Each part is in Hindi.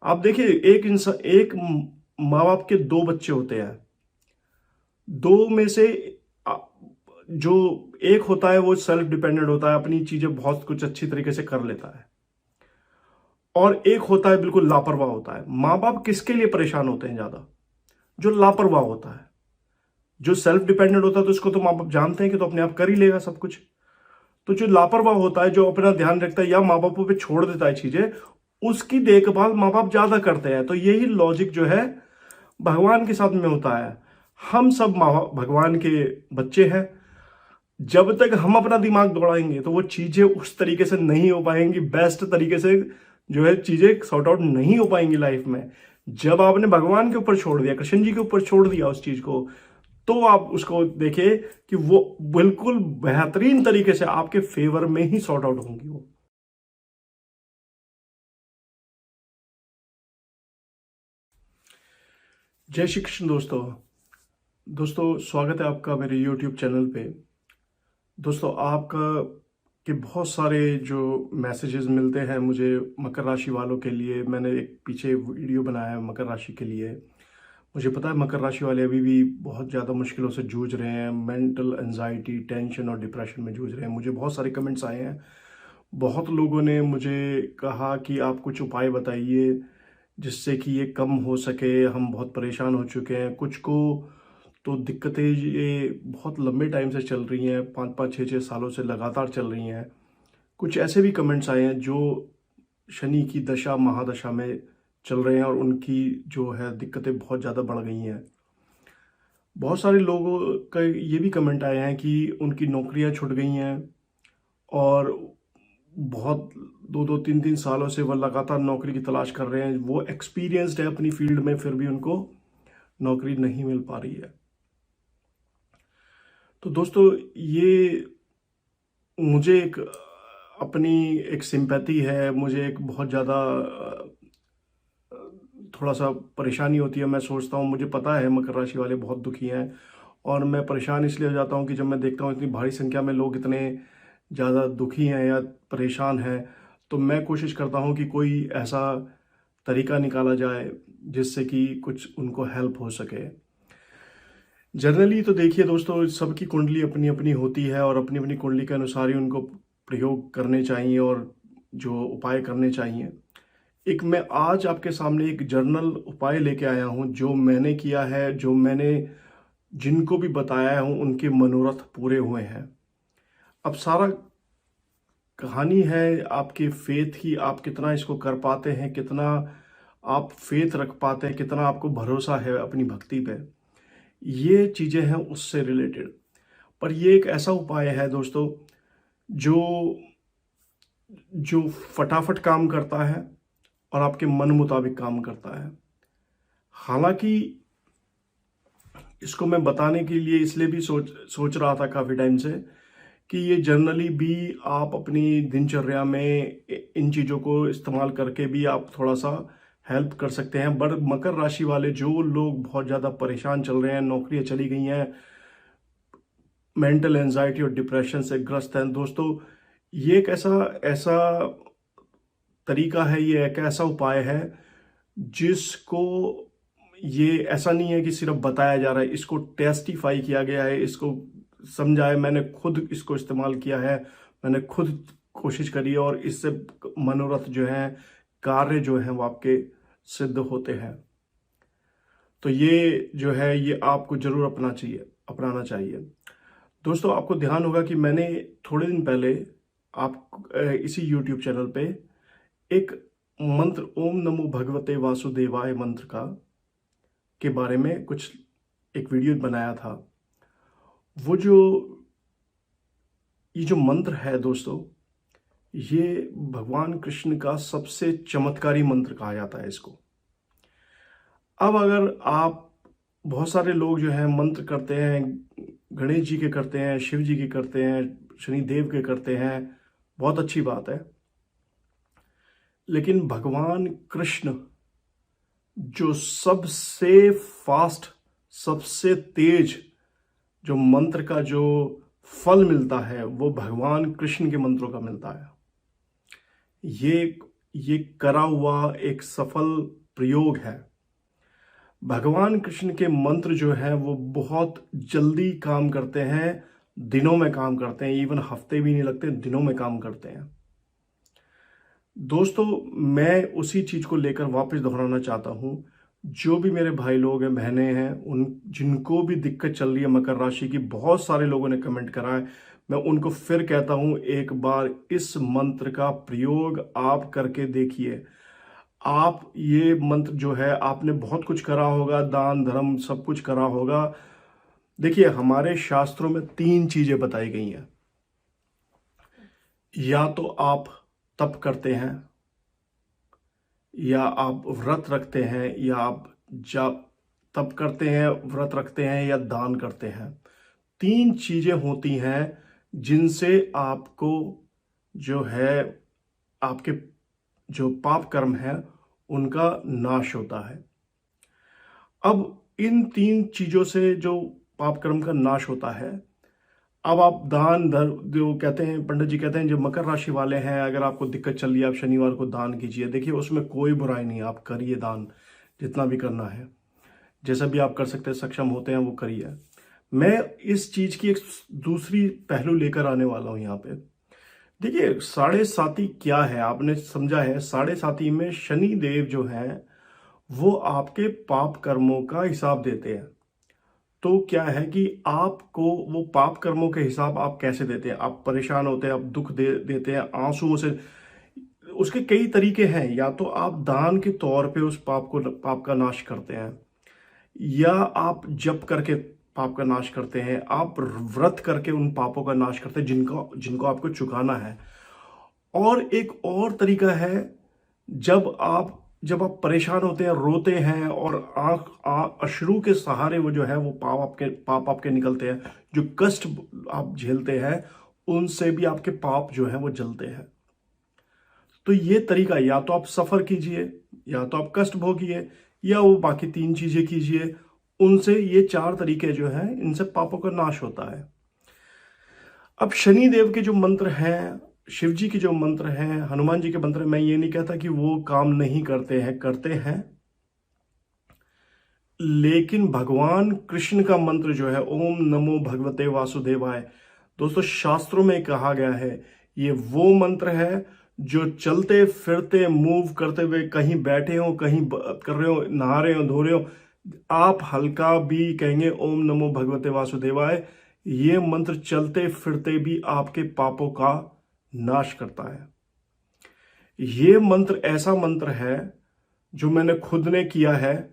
आप देखिए, एक माँ बाप के दो बच्चे होते हैं। दो में से आ, जो एक होता है वो सेल्फ डिपेंडेंट होता है, अपनी चीजें बहुत कुछ अच्छी तरीके से कर लेता है, और एक होता है बिल्कुल लापरवाह होता है। माँ बाप किसके लिए परेशान होते हैं ज्यादा? जो लापरवाह होता है। जो सेल्फ डिपेंडेंट होता है तो उसको तो माँ बाप जानते हैं कि तो अपने आप कर ही लेगा सब कुछ। तो जो लापरवाह होता है, जो अपना ध्यान रखता है या माँ बापों पे छोड़ देता है चीजें, उसकी देखभाल माँ बाप ज्यादा करते हैं। तो यही लॉजिक जो है भगवान के साथ में होता है। हम सब भगवान के बच्चे हैं। जब तक हम अपना दिमाग दौड़ाएंगे तो वो चीजें उस तरीके से नहीं हो पाएंगी, बेस्ट तरीके से जो है चीजें सॉर्ट आउट नहीं हो पाएंगी लाइफ में। जब आपने भगवान के ऊपर छोड़ दिया, कृष्ण जी के ऊपर छोड़ दिया उस चीज को, तो आप उसको देखिए कि वो बिल्कुल बेहतरीन तरीके से आपके फेवर में ही सॉर्ट आउट होंगी वो। जय श्री कृष्ण दोस्तों। दोस्तों, स्वागत है आपका मेरे YouTube चैनल पे। दोस्तों, आपका के बहुत सारे जो मैसेजेस मिलते हैं मुझे मकर राशि वालों के लिए। मैंने एक पीछे वीडियो बनाया है मकर राशि के लिए। मुझे पता है मकर राशि वाले अभी भी बहुत ज़्यादा मुश्किलों से जूझ रहे हैं, मेंटल एंजाइटी, टेंशन और डिप्रेशन में जूझ रहे हैं। मुझे बहुत सारे कमेंट्स आए हैं। बहुत लोगों ने मुझे कहा कि आप कुछ उपाय बताइए जिससे कि ये कम हो सके, हम बहुत परेशान हो चुके हैं। कुछ को तो दिक्कतें ये बहुत लंबे टाइम से चल रही हैं, 5-5 6-6 सालों से लगातार चल रही हैं। कुछ ऐसे भी कमेंट्स आए हैं जो शनि की दशा महादशा में चल रहे हैं और उनकी जो है दिक्कतें बहुत ज़्यादा बढ़ गई हैं। बहुत सारे लोगों का ये भी कमेंट आए हैं कि उनकी नौकरियां छूट गई हैं और बहुत 2-2 3-3 सालों से वह लगातार नौकरी की तलाश कर रहे हैं। वो एक्सपीरियंस्ड है अपनी फील्ड में, फिर भी उनको नौकरी नहीं मिल पा रही है। तो दोस्तों, ये मुझे एक अपनी एक सिंपैथी है। मुझे एक बहुत ज़्यादा थोड़ा सा परेशानी होती है। मैं सोचता हूँ, मुझे पता है मकर राशि वाले बहुत दुखी हैं, और मैं परेशान इसलिए हो जाता हूँ कि जब मैं देखता हूँ इतनी भारी संख्या में लोग इतने ज़्यादा दुखी हैं या परेशान हैं, तो मैं कोशिश करता हूँ कि कोई ऐसा तरीका निकाला जाए जिससे कि कुछ उनको हेल्प हो सके। जनरली तो देखिए दोस्तों, सबकी कुंडली अपनी अपनी होती है और अपनी अपनी कुंडली के अनुसार ही उनको प्रयोग करने चाहिए और जो उपाय करने चाहिए। एक मैं आज आपके सामने एक जर्नल उपाय लेके आया हूँ जो मैंने किया है, जो मैंने जिनको भी बताया हूँ उनके मनोरथ पूरे हुए हैं। अब सारा कहानी है आपके फेथ की, आप कितना इसको कर पाते हैं, कितना आप फेथ रख पाते हैं, कितना आपको भरोसा है अपनी भक्ति पे। ये चीजें हैं उससे रिलेटेड। पर ये एक ऐसा उपाय है दोस्तों जो जो फटाफट काम करता है और आपके मन मुताबिक काम करता है। हालांकि इसको मैं बताने के लिए इसलिए भी सोच रहा था काफी टाइम से कि ये जनरली भी आप अपनी दिनचर्या में इन चीजों को इस्तेमाल करके भी आप थोड़ा सा हेल्प कर सकते हैं। बट मकर राशि वाले जो लोग बहुत ज्यादा परेशान चल रहे हैं, नौकरियां चली गई हैं, मेंटल एंजाइटी और डिप्रेशन से ग्रस्त हैं दोस्तों, ये एक ऐसा ऐसा तरीका है, ये एक ऐसा उपाय है जिसको, ये ऐसा नहीं है कि सिर्फ बताया जा रहा है, इसको टेस्टिफाई किया गया है, इसको समझा है। मैंने खुद इसको इस्तेमाल किया है, मैंने खुद कोशिश करी है और इससे मनोरथ जो है, कार्य जो है वो आपके सिद्ध होते हैं। तो ये जो है ये आपको जरूर अपनाना चाहिए। दोस्तों, आपको ध्यान होगा कि मैंने थोड़े दिन पहले आप इसी YouTube चैनल पे एक मंत्र ओम नमो भगवते वासुदेवाय मंत्र का के बारे में कुछ एक वीडियो बनाया था। वो जो ये जो मंत्र है दोस्तों, ये भगवान कृष्ण का सबसे चमत्कारी मंत्र कहा जाता है इसको। अब अगर आप, बहुत सारे लोग जो है मंत्र करते हैं, गणेश जी के करते हैं, शिव जी के करते हैं, शनिदेव के करते हैं, बहुत अच्छी बात है। लेकिन भगवान कृष्ण जो सबसे फास्ट, सबसे तेज जो मंत्र का जो फल मिलता है वो भगवान कृष्ण के मंत्रों का मिलता है। ये ये करा हुआ एक सफल प्रयोग है। भगवान कृष्ण के मंत्र जो है वो बहुत जल्दी काम करते हैं, दिनों में काम करते हैं, इवन हफ्ते भी नहीं लगते, दिनों में काम करते हैं। दोस्तों, मैं उसी चीज को लेकर वापस दोहराना चाहता हूं। जो भी मेरे भाई लोग हैं, बहनें हैं, उन जिनको भी दिक्कत चल रही है मकर राशि की, बहुत सारे लोगों ने कमेंट करा है, मैं उनको फिर कहता हूं, एक बार इस मंत्र का प्रयोग आप करके देखिए। आप ये मंत्र जो है, आपने बहुत कुछ करा होगा, दान धर्म सब कुछ करा होगा। देखिए, हमारे शास्त्रों में 3 चीजें बताई गई हैं। या तो आप तप करते हैं, या आप व्रत रखते हैं, या आप जब तप करते हैं, व्रत रखते हैं, या दान करते हैं। 3 चीजें होती हैं जिनसे आपको जो है, आपके जो पाप कर्म है उनका नाश होता है। अब इन 3 चीजों से जो पाप कर्म का नाश होता है, अब आप दान जो कहते हैं, पंडित जी कहते हैं, जो मकर राशि वाले हैं, अगर आपको दिक्कत चल रही है, आप शनिवार को दान कीजिए। देखिए, उसमें कोई बुराई नहीं है, आप करिए दान, जितना भी करना है, जैसा भी आप कर सकते हैं, सक्षम होते हैं वो करिए। मैं इस चीज की एक दूसरी पहलू लेकर आने वाला हूं यहाँ पे। देखिए, साढ़े साती क्या है, आपने समझा है। साढ़े साती में शनि देव जो हैं वो आपके पाप कर्मों का हिसाब देते हैं। तो क्या है कि आपको वो पाप कर्मों के हिसाब आप कैसे देते हैं? आप परेशान होते हैं, आप दुख देते हैं आंसुओं से। उसके कई तरीके हैं। या तो आप दान के तौर पे उस पाप का नाश करते हैं, या आप जप करके पाप का नाश करते हैं, आप व्रत करके उन पापों का नाश करते हैं जिनको आपको चुकाना है। और एक और तरीका है, जब आप परेशान होते हैं, रोते हैं, और अश्रु के सहारे वो जो है वो पाप आपके निकलते हैं, जो कष्ट आप झेलते हैं उनसे भी आपके पाप जो है वो जलते हैं। तो ये तरीका, या तो आप सफर कीजिए, या तो आप कष्ट भोगिए, या वो बाकी 3 चीजें कीजिए। उनसे ये 4 तरीके जो हैं, इनसे पापों का नाश होता है। अब शनि देव के जो मंत्र हैं, शिव जी के जो मंत्र हैं, हनुमान जी के मंत्र, मैं ये नहीं कहता कि वो काम नहीं करते हैं, करते हैं। लेकिन भगवान कृष्ण का मंत्र जो है, ओम नमो भगवते वासुदेवाय, दोस्तों शास्त्रों में कहा गया है, ये वो मंत्र है जो चलते फिरते मूव करते हुए, कहीं बैठे हो, कहीं कर रहे हो, नहा रहे हो, धो रहे हो, आप हल्का भी कहेंगे ओम नमो भगवते वासुदेवाय, ये मंत्र चलते फिरते भी आपके पापों का नाश करता है। ये मंत्र ऐसा मंत्र है जो मैंने खुद ने किया है,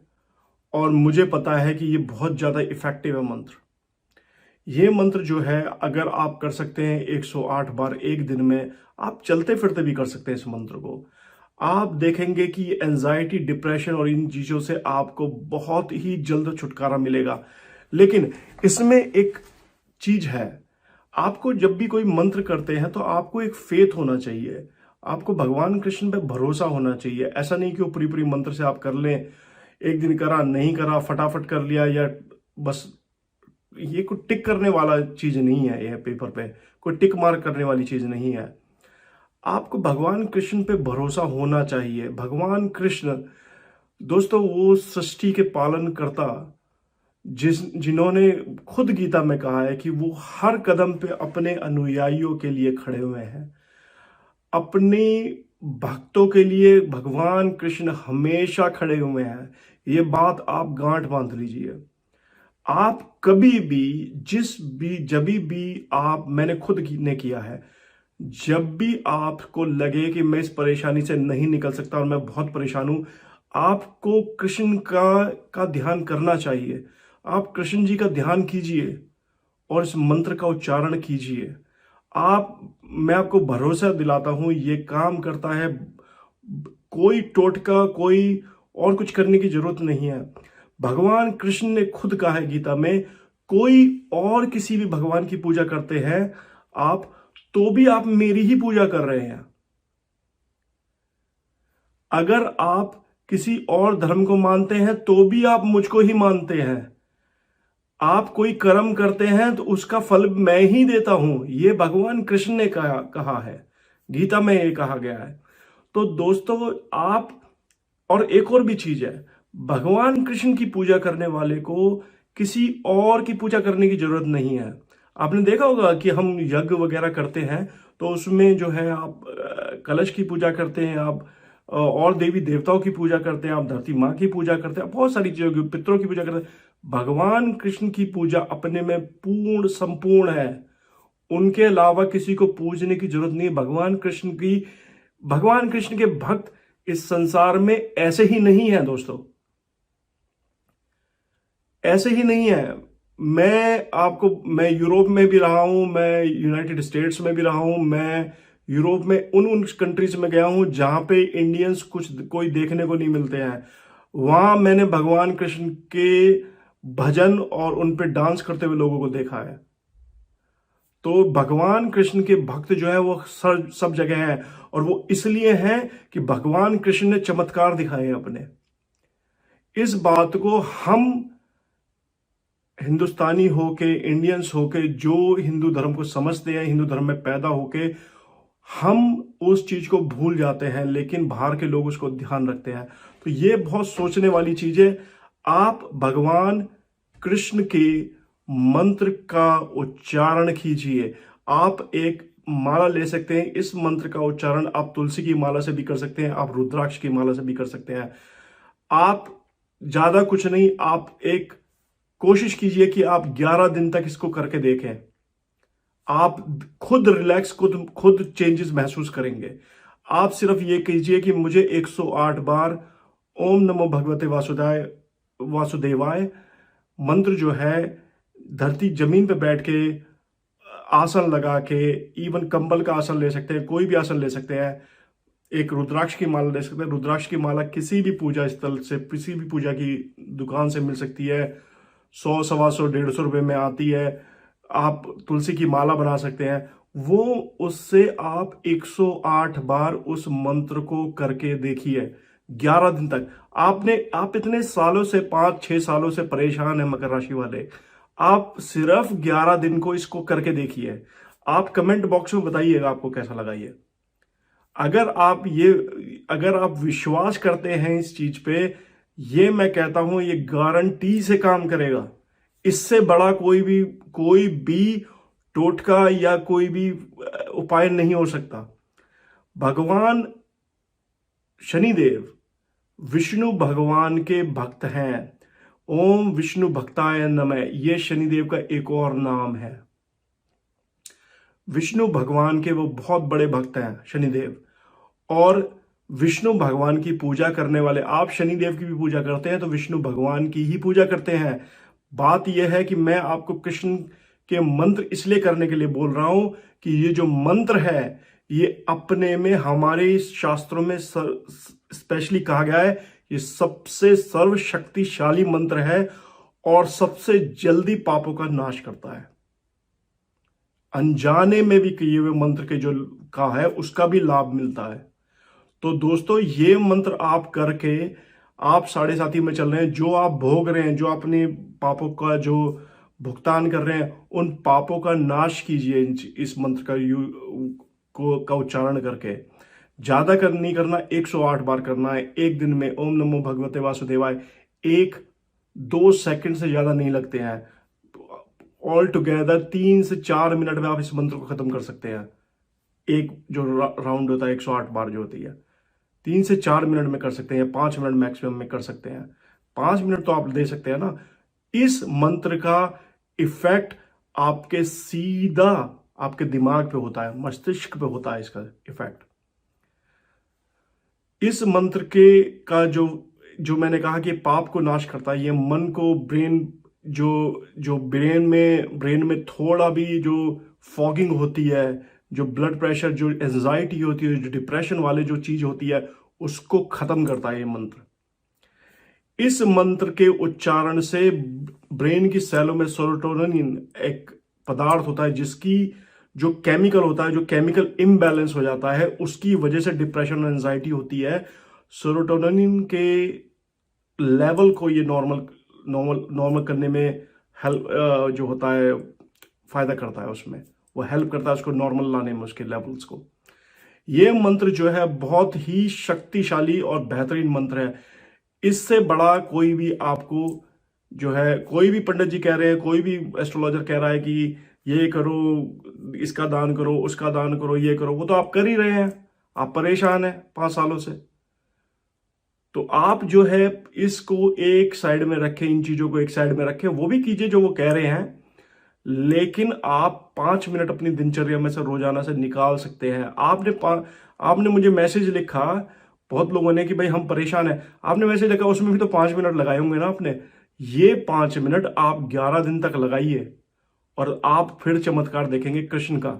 और मुझे पता है कि ये बहुत ज्यादा इफेक्टिव है मंत्र। ये मंत्र जो है, अगर आप कर सकते हैं 108 बार एक दिन में, आप चलते फिरते भी कर सकते हैं इस मंत्र को, आप देखेंगे कि एंजाइटी, डिप्रेशन और इन चीजों से आपको बहुत ही जल्द छुटकारा मिलेगा। लेकिन इसमें एक चीज है, आपको जब भी कोई मंत्र करते हैं तो आपको एक फेथ होना चाहिए, आपको भगवान कृष्ण पे भरोसा होना चाहिए। ऐसा नहीं कि वो पूरी मंत्र से आप कर लें, एक दिन करा, नहीं करा, फटाफट कर लिया, या बस, ये कोई टिक करने वाला चीज नहीं है। यह पेपर पे कोई टिक मार्क करने वाली चीज नहीं है। आपको भगवान कृष्ण पे भरोसा होना चाहिए। भगवान कृष्ण, दोस्तों, वो सृष्टि के पालन करता, जिन्होंने खुद गीता में कहा है कि वो हर कदम पे अपने अनुयायियों के लिए खड़े हुए हैं, अपने भक्तों के लिए भगवान कृष्ण हमेशा खड़े हुए हैं। ये बात आप गांठ बांध लीजिए। आप कभी भी, जब भी आप, मैंने खुद ने किया है, जब भी आपको लगे कि मैं इस परेशानी से नहीं निकल सकता और मैं बहुत परेशान हूं, आपको कृष्ण का ध्यान करना चाहिए। आप कृष्ण जी का ध्यान कीजिए और इस मंत्र का उच्चारण कीजिए। मैं आपको भरोसा दिलाता हूं, ये काम करता है। कोई टोटका, कोई और कुछ करने की जरूरत नहीं है। भगवान कृष्ण ने खुद कहा है गीता में, कोई और किसी भी भगवान की पूजा करते हैं आप, तो भी आप मेरी ही पूजा कर रहे हैं। अगर आप किसी और धर्म को मानते हैं तो भी आप मुझको ही मानते हैं। आप कोई कर्म करते हैं तो उसका फल मैं ही देता हूं, ये भगवान कृष्ण ने कहा है, गीता में ये कहा गया है। तो दोस्तों आप, और एक और भी चीज है, भगवान कृष्ण की पूजा करने वाले को किसी और की पूजा करने की जरूरत नहीं है। आपने देखा होगा कि हम यज्ञ वगैरह करते हैं तो उसमें जो है आप कलश की पूजा करते हैं, आप और देवी देवताओं की पूजा करते हैं, आप धरती माँ की पूजा करते हैं, बहुत सारी चीजों की, पितरों की पूजा करते हैं। भगवान कृष्ण की पूजा अपने में पूर्ण संपूर्ण है, उनके अलावा किसी को पूजने की जरूरत नहीं है। भगवान कृष्ण के भक्त इस संसार में ऐसे ही नहीं है दोस्तों, ऐसे ही नहीं है। मैं यूरोप में भी रहा हूं, मैं यूनाइटेड स्टेट्स में भी रहा हूं, मैं यूरोप में उन कंट्रीज में गया हूं जहां पे इंडियंस कोई देखने को नहीं मिलते हैं। वहां मैंने भगवान कृष्ण के भजन और उन पे डांस करते हुए लोगों को देखा है। तो भगवान कृष्ण के भक्त जो है वो सब जगह हैं, और वो इसलिए हैं कि भगवान कृष्ण ने चमत्कार दिखाए हैं अपने। इस बात को हम हिंदुस्तानी होके, इंडियंस होके, जो हिंदू धर्म को समझते हैं, हिंदू धर्म में पैदा होके, हम उस चीज को भूल जाते हैं, लेकिन बाहर के लोग उसको ध्यान रखते हैं। तो ये बहुत सोचने वाली चीज है। आप भगवान कृष्ण के मंत्र का उच्चारण कीजिए। आप एक माला ले सकते हैं, इस मंत्र का उच्चारण आप तुलसी की माला से भी कर सकते हैं, आप रुद्राक्ष की माला से भी कर सकते हैं। आप ज्यादा कुछ नहीं, आप एक कोशिश कीजिए कि आप 11 दिन तक इसको करके देखें। आप खुद रिलैक्स, खुद चेंजेस महसूस करेंगे। आप सिर्फ ये कीजिए कि मुझे 108 बार ओम नमो भगवते वासुदेवाय मंत्र जो है, धरती जमीन पे बैठ के, आसन लगा के, इवन कंबल का आसन ले सकते हैं, कोई भी आसन ले सकते हैं, एक रुद्राक्ष की माला ले सकते हैं। रुद्राक्ष की माला किसी भी पूजा स्थल से, किसी भी पूजा की दुकान से मिल सकती है, 100, 125, 150 रुपए में आती है। आप तुलसी की माला बना सकते हैं। वो उससे आप 108 बार उस मंत्र को करके देखिए 11 दिन तक। आप इतने सालों से, 5-6 सालों से परेशान है मकर राशि वाले, आप सिर्फ 11 दिन को इसको करके देखिए। आप कमेंट बॉक्स में बताइएगा आपको कैसा लगा ये। अगर आप विश्वास करते हैं इस चीज पे, ये मैं कहता हूं ये गारंटी से काम करेगा। इससे बड़ा कोई भी टोटका या कोई भी उपाय नहीं हो सकता। भगवान शनिदेव विष्णु भगवान के भक्त हैं। ओम विष्णु भक्ताय नमः, ये शनिदेव का एक और नाम है। विष्णु भगवान के वो बहुत बड़े भक्त हैं शनिदेव, और विष्णु भगवान की पूजा करने वाले, आप शनिदेव की भी पूजा करते हैं तो विष्णु भगवान की ही पूजा करते हैं। बात यह है कि मैं आपको कृष्ण के मंत्र इसलिए करने के लिए बोल रहा हूं कि ये जो मंत्र है ये अपने में हमारे शास्त्रों में स्पेशली कहा गया है, ये सबसे सर्वशक्तिशाली मंत्र है और सबसे जल्दी पापों का नाश करता है। अनजाने में भी किए हुए मंत्र के जो का है उसका भी लाभ मिलता है। तो दोस्तों ये मंत्र आप करके, आप 7.5 में चल रहे हैं, जो आप भोग रहे हैं, जो अपने पापों का जो भुगतान कर रहे हैं, उन पापों का नाश कीजिए इस मंत्र का उच्चारण करके। ज्यादा नहीं करना, 108 बार करना है एक दिन में। ओम नमो भगवते वासुदेवाय 1-2 सेकंड से ज्यादा नहीं लगते हैं। ऑल टुगेदर 3 से 4 मिनट में आप इस मंत्र को खत्म कर सकते हैं। एक जो राउंड होता है 108 बार जो होती है, 3 से 4 मिनट में कर सकते हैं, 5 मिनट मैक्सिमम में कर सकते हैं। 5 मिनट तो आप दे सकते हैं ना। इस मंत्र का इफेक्ट सीधा आपके दिमाग पे होता है, मस्तिष्क पे होता है इसका इफेक्ट। इस मंत्र का जो मैंने कहा कि पाप को नाश करता है, ये मन को, जो ब्रेन में थोड़ा भी जो फॉगिंग होती है, जो ब्लड प्रेशर, जो एंजाइटी होती है, जो डिप्रेशन वाले जो चीज होती है, उसको खत्म करता है ये मंत्र। इस मंत्र के उच्चारण से ब्रेन की सेलों में सेरोटोनिन एक पदार्थ होता है, जिसकी जो केमिकल होता है, जो केमिकल इम्बैलेंस हो जाता है, उसकी वजह से डिप्रेशन और एंजाइटी होती है। सेरोटोनिन के लेवल को ये नॉर्मल करने में हेल्प जो होता है, फायदा करता है, उसमें वो हेल्प करता है उसको नॉर्मल लाने में, उसके लेवल्स को। ये मंत्र जो है बहुत ही शक्तिशाली और बेहतरीन मंत्र है। इससे बड़ा कोई भी आपको जो है, कोई भी पंडित जी कह रहे हैं, कोई भी एस्ट्रोलॉजर कह रहा है कि ये करो, इसका दान करो, उसका दान करो, ये करो, वो तो आप कर ही रहे हैं। आप परेशान हैं 5 सालों से। तो आप जो है इसको एक साइड में रखें, इन चीजों को एक साइड में रखें, वो भी कीजिए जो वो कह रहे हैं, लेकिन आप 5 मिनट अपनी दिनचर्या में से रोजाना से निकाल सकते हैं। आपने मुझे मैसेज लिखा बहुत लोगों ने कि भाई हम परेशान हैं। आपने मैसेज लिखा, उसमें भी तो 5 मिनट लगाए होंगे ना आपने। ये 5 मिनट आप 11 दिन तक लगाइए और आप फिर चमत्कार देखेंगे कृष्ण का।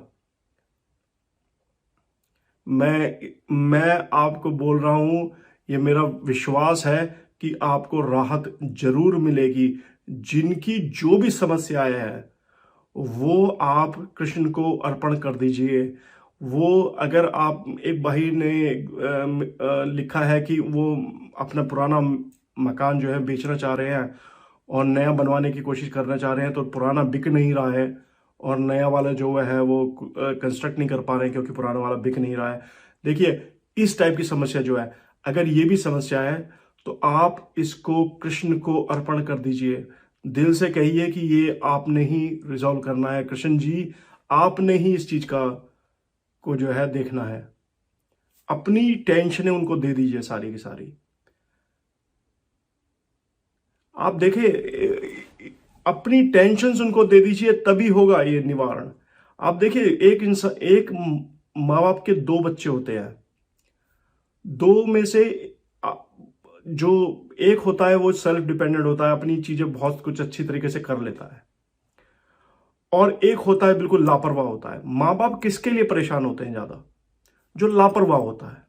मैं आपको बोल रहा हूं, ये मेरा विश्वास है कि आपको राहत जरूर मिलेगी। जिनकी जो भी समस्याएं हैं वो आप कृष्ण को अर्पण कर दीजिए। वो अगर आप, एक भाई ने लिखा है कि वो अपना पुराना मकान जो है बेचना चाह रहे हैं और नया बनवाने की कोशिश करना चाह रहे हैं, तो पुराना बिक नहीं रहा है और नया वाला जो है वो कंस्ट्रक्ट नहीं कर पा रहे हैं क्योंकि पुराना वाला बिक नहीं रहा है। देखिए, इस टाइप की समस्या जो है, अगर ये भी समस्या है तो आप इसको कृष्ण को अर्पण कर दीजिए। दिल से कहिए कि ये आपने ही रिजॉल्व करना है, कृष्ण जी आपने ही इस चीज का को जो है देखना है। अपनी टेंशनें उनको दे दीजिए सारी की सारी। आप देखिए, अपनी टेंशन उनको दे दीजिए, तभी होगा ये निवारण। आप देखिए, एक माँ बाप के 2 बच्चे होते हैं, 2 में से जो एक होता है वो सेल्फ डिपेंडेंट होता है, अपनी चीजें बहुत कुछ अच्छी तरीके से कर लेता है, और एक होता है बिल्कुल लापरवाह होता है। माँ बाप किसके लिए परेशान होते हैं ज्यादा? जो लापरवाह होता है।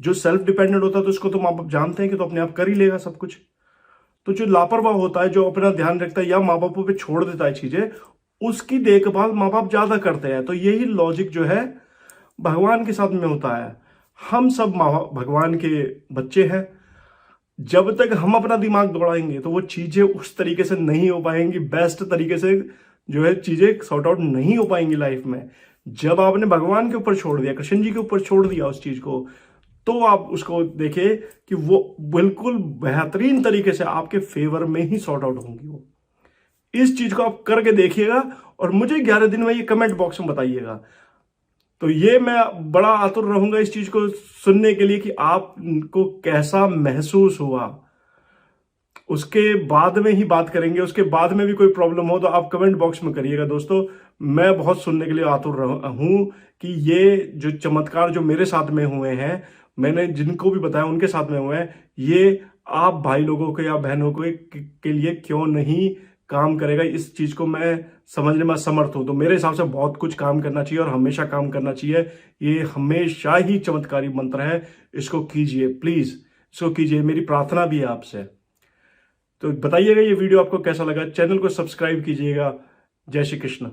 जो सेल्फ डिपेंडेंट होता है तो उसको तो माँ बाप जानते हैं कि तो अपने आप कर ही लेगा सब कुछ। तो जो लापरवाह होता है, जो अपना ध्यान रखता है या माँ बापों पे छोड़ देता है चीजें, उसकी देखभाल माँ बाप ज्यादा करते हैं। तो यही लॉजिक जो है भगवान के साथ में होता है। हम सब भगवान के बच्चे हैं। जब तक हम अपना दिमाग दौड़ाएंगे तो वो चीजें उस तरीके से नहीं हो पाएंगी, बेस्ट तरीके से जो है चीजें सॉर्ट आउट नहीं हो पाएंगी लाइफ में। जब आपने भगवान के ऊपर छोड़ दिया, कृष्ण जी के ऊपर छोड़ दिया उस चीज को, तो आप उसको देखिए कि वो बिल्कुल बेहतरीन तरीके से आपके फेवर में ही सॉर्ट आउट होंगी। वो इस चीज को आप करके देखिएगा और मुझे 11 दिन में ये कमेंट बॉक्स में बताइएगा। तो ये मैं बड़ा आतुर रहूंगा इस चीज को सुनने के लिए कि आपको कैसा महसूस हुआ। उसके बाद में ही बात करेंगे। उसके बाद में भी कोई प्रॉब्लम हो तो आप कमेंट बॉक्स में करिएगा दोस्तों। मैं बहुत सुनने के लिए आतुर हूं कि ये जो चमत्कार जो मेरे साथ में हुए हैं, मैंने जिनको भी बताया उनके साथ में हुए हैं, ये आप भाई लोगों के या बहनों के लिए क्यों नहीं काम करेगा, इस चीज को मैं समझने में असमर्थ हूं। तो मेरे हिसाब से बहुत कुछ काम करना चाहिए और हमेशा काम करना चाहिए। ये हमेशा ही चमत्कारी मंत्र है, इसको कीजिए प्लीज, इसको कीजिए, मेरी प्रार्थना भी है आपसे। तो बताइएगा ये वीडियो आपको कैसा लगा, चैनल को सब्सक्राइब कीजिएगा। जय श्री कृष्ण।